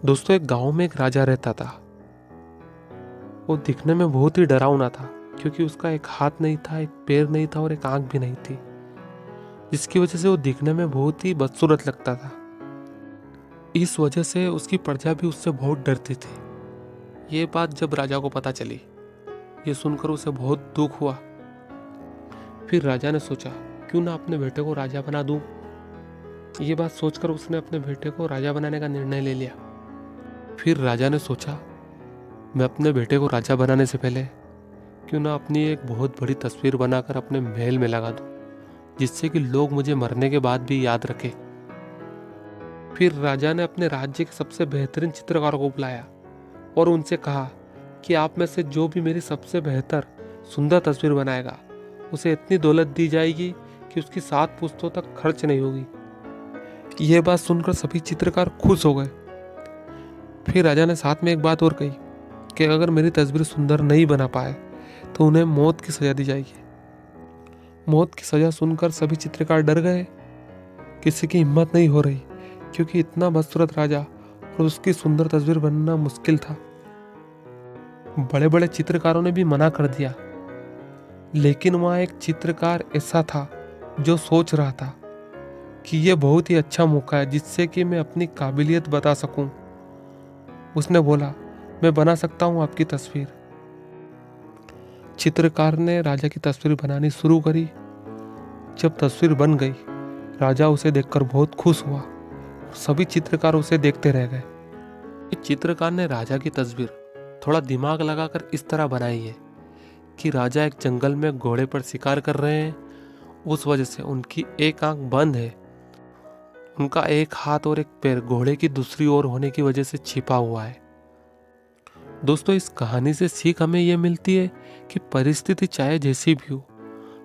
दोस्तों, एक गांव में एक राजा रहता था। वो दिखने में बहुत ही डरावना था, क्योंकि उसका एक हाथ नहीं था, एक पैर नहीं था और एक आंख भी नहीं थी, जिसकी वजह से वो दिखने में बहुत ही बदसूरत लगता था। इस वजह से उसकी प्रजा भी उससे बहुत डरती थी। ये बात जब राजा को पता चली, ये सुनकर उसे बहुत दुख हुआ। फिर राजा ने सोचा, क्यों ना अपने बेटे को राजा बना दूं। ये बात सोचकर उसने अपने बेटे को राजा बनाने का निर्णय ले लिया। फिर राजा ने सोचा, मैं अपने बेटे को राजा बनाने से पहले क्यों ना अपनी एक बहुत बड़ी तस्वीर बनाकर अपने महल में लगा दूं, जिससे कि लोग मुझे मरने के बाद भी याद रखें। फिर राजा ने अपने राज्य के सबसे बेहतरीन चित्रकारों को बुलाया और उनसे कहा कि आप में से जो भी मेरी सबसे बेहतर सुंदर तस्वीर बनाएगा, उसे इतनी दौलत दी जाएगी कि उसकी 7 पुश्तों तक खर्च नहीं होगी। यह बात सुनकर सभी चित्रकार खुश हो गए। फिर राजा ने साथ में एक बात और कही कि अगर मेरी तस्वीर सुंदर नहीं बना पाए तो उन्हें मौत की सजा दी जाएगी। मौत की सजा सुनकर सभी चित्रकार डर गए। किसी की हिम्मत नहीं हो रही, क्योंकि इतना बदसूरत राजा और उसकी सुंदर तस्वीर बनना मुश्किल था। बड़े बड़े चित्रकारों ने भी मना कर दिया, लेकिन वहाँ एक चित्रकार ऐसा था जो सोच रहा था कि यह बहुत ही अच्छा मौका है जिससे कि मैं अपनी काबिलियत बता सकूं। उसने बोला, मैं बना सकता हूं आपकी तस्वीर। चित्रकार ने राजा की तस्वीर बनानी शुरू करी। जब तस्वीर बन गई, राजा उसे देखकर बहुत खुश हुआ। सभी चित्रकार उसे देखते रह गए। इस चित्रकार ने राजा की तस्वीर थोड़ा दिमाग लगाकर इस तरह बनाई है कि राजा एक जंगल में घोड़े पर शिकार कर रहे हैं। उस वजह से उनकी एक आंख बंद है, उनका एक हाथ और एक पैर घोड़े की दूसरी ओर होने की वजह से छिपा हुआ है। दोस्तों, इस कहानी से सीख हमें यह मिलती है कि परिस्थिति चाहे जैसी भी हो,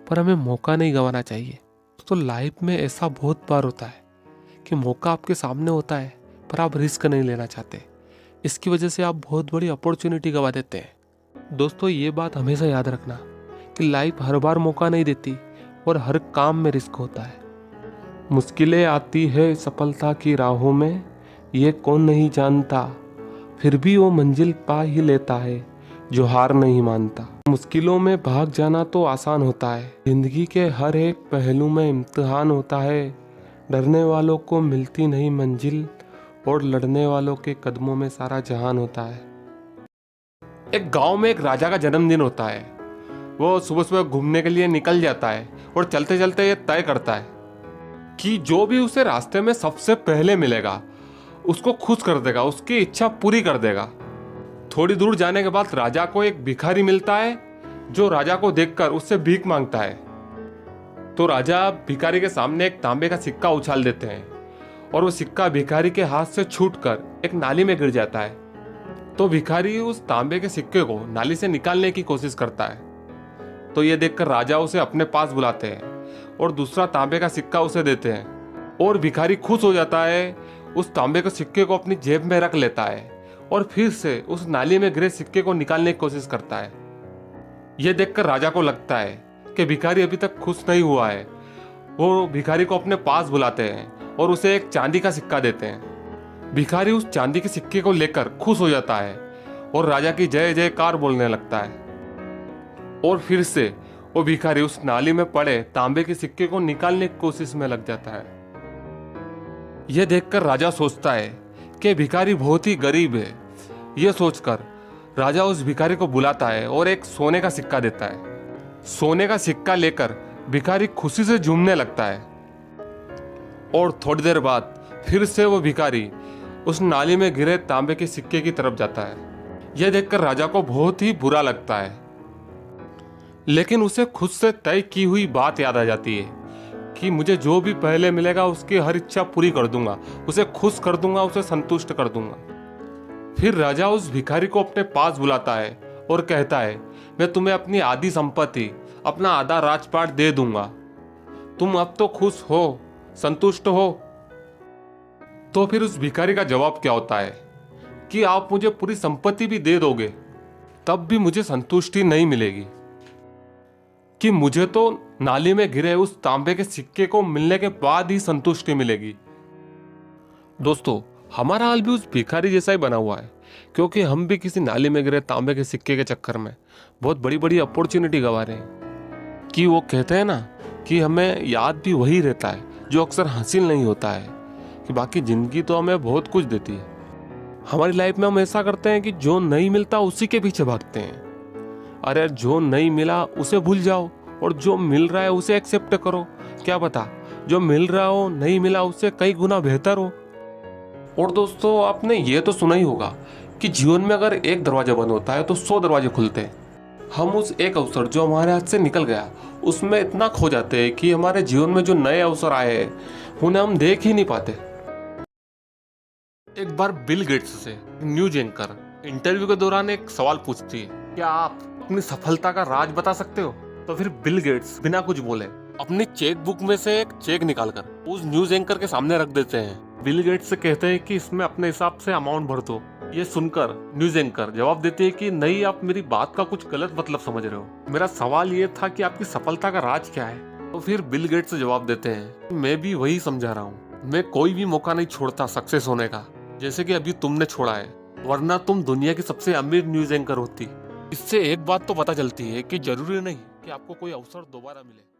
पर हमें मौका नहीं गंवाना चाहिए। दोस्तों, लाइफ में ऐसा बहुत बार होता है कि मौका आपके सामने होता है, पर आप रिस्क नहीं लेना चाहते। इसकी वजह से आप बहुत बड़ी अपॉर्चुनिटी गंवा देते हैं। दोस्तों, ये बात हमेशा याद रखना कि लाइफ हर बार मौका नहीं देती और हर काम में रिस्क होता है। मुश्किलें आती है सफलता की राहों में, ये कौन नहीं जानता, फिर भी वो मंजिल पा ही लेता है जो हार नहीं मानता। मुश्किलों में भाग जाना तो आसान होता है, जिंदगी के हर एक पहलू में इम्तिहान होता है। डरने वालों को मिलती नहीं मंजिल, और लड़ने वालों के कदमों में सारा जहान होता है। एक गांव में एक राजा का जन्मदिन होता है। वो सुबह सुबह घूमने के लिए निकल जाता है और चलते चलते ये तय करता है कि जो भी उसे रास्ते में सबसे पहले मिलेगा उसको खुश कर देगा, उसकी इच्छा पूरी कर देगा। थोड़ी दूर जाने के बाद राजा को एक भिखारी मिलता है, जो राजा को देखकर उससे भीख मांगता है। तो राजा भिखारी के सामने एक तांबे का सिक्का उछाल देते हैं और वो सिक्का भिखारी के हाथ से छूटकर एक नाली में गिर जाता है। तो भिखारी उस तांबे के सिक्के को नाली से निकालने की कोशिश करता है। तो ये देखकर राजा उसे अपने पास बुलाते हैं और दूसरा तांबे का सिक्का उसे देते हैं, और भिखारी खुश हो जाता है, उस तांबे के सिक्के को अपनी जेब में रख लेता है और फिर से उस नाली में गिरे सिक्के को निकालने की कोशिश करता है। यह देखकर राजा को लगता है कि भिखारी अभी तक खुश नहीं हुआ है। वो भिखारी को अपने पास बुलाते हैं और उसे एक चांदी का सिक्का देते हैं। भिखारी उस चांदी के सिक्के को लेकर खुश हो जाता है और राजा की जय जयकार बोलने लगता है। और फिर से वो भिखारी उस नाली में पड़े तांबे के सिक्के को निकालने की कोशिश में लग जाता है। यह देखकर राजा सोचता है कि भिखारी बहुत ही गरीब है। यह सोचकर राजा उस भिखारी को बुलाता है और एक सोने का सिक्का देता है। सोने का सिक्का लेकर भिखारी खुशी से झूमने लगता है। और थोड़ी देर बाद फिर से वो भिखारी उस नाली में गिरे तांबे के सिक्के की तरफ जाता है। यह देखकर राजा को बहुत ही बुरा लगता है, लेकिन उसे खुद से तय की हुई बात याद आ जाती है कि मुझे जो भी पहले मिलेगा उसकी हर इच्छा पूरी कर दूंगा, उसे खुश कर दूंगा, उसे संतुष्ट कर दूंगा। फिर राजा उस भिखारी को अपने पास बुलाता है और कहता है, मैं तुम्हें अपनी आधी संपत्ति, अपना आधा राजपाट दे दूंगा। तुम अब तो खुश हो, संतुष्ट हो। तो फिर उस भिखारी का जवाब क्या होता है कि आप मुझे पूरी संपत्ति भी दे दोगे, तब भी मुझे संतुष्टि नहीं मिलेगी, कि मुझे तो नाली में गिरे उस तांबे के सिक्के को मिलने के बाद ही संतुष्टि मिलेगी। दोस्तों, हमारा हाल भी उस भिखारी जैसा ही बना हुआ है, क्योंकि हम भी किसी नाली में गिरे तांबे के सिक्के के चक्कर में बहुत बड़ी बड़ी अपॉर्चुनिटी गंवा रहे हैं। कि वो कहते हैं ना कि हमें याद भी वही रहता है जो अक्सर हासिल नहीं होता है, कि बाकी जिंदगी तो हमें बहुत कुछ देती है। हमारी लाइफ में हम ऐसा करते हैं कि जो नहीं मिलता उसी के पीछे भागते हैं। अरे जो नहीं मिला उसे भूल जाओ और जो मिल रहा है उसे एक्सेप्ट करो। क्या पता जो मिल रहा हो नहीं मिला उससे कई गुना बेहतर हो। और दोस्तों, आपने ये तो सुना ही होगा कि जीवन में अगर एक दरवाजा बंद होता है तो 100 दरवाजे खुलते हैं। हम उस एक अवसर जो हमारे हाथ से निकल गया उसमें इतना खो जाते हैं कि हमारे जीवन में जो नए अवसर आए हैं उन्हें हम देख ही नहीं पाते। एक बार बिल गेट्स से न्यूज एंकर इंटरव्यू के दौरान एक सवाल पूछती है, क्या आप अपनी सफलता का राज बता सकते हो? तो फिर बिल गेट्स बिना कुछ बोले अपनी चेक बुक में से एक चेक निकालकर उस न्यूज एंकर के सामने रख देते हैं। बिल गेट्स से कहते हैं कि इसमें अपने हिसाब से अमाउंट भर दो। ये सुनकर न्यूज एंकर जवाब देती है कि नहीं, आप मेरी बात का कुछ गलत मतलब समझ रहे हो। मेरा सवाल ये था कि आपकी सफलता का राज क्या है? तो फिर बिल गेट्स जवाब देते हैं, मैं भी वही समझा रहा हूँ। मैं कोई भी मौका नहीं छोड़ता सक्सेस होने का, जैसे कि अभी तुमने छोड़ा है, वरना तुम दुनिया की सबसे अमीर न्यूज एंकर होती। इससे एक बात तो पता चलती है कि जरूरी नहीं कि आपको कोई अवसर दोबारा मिले।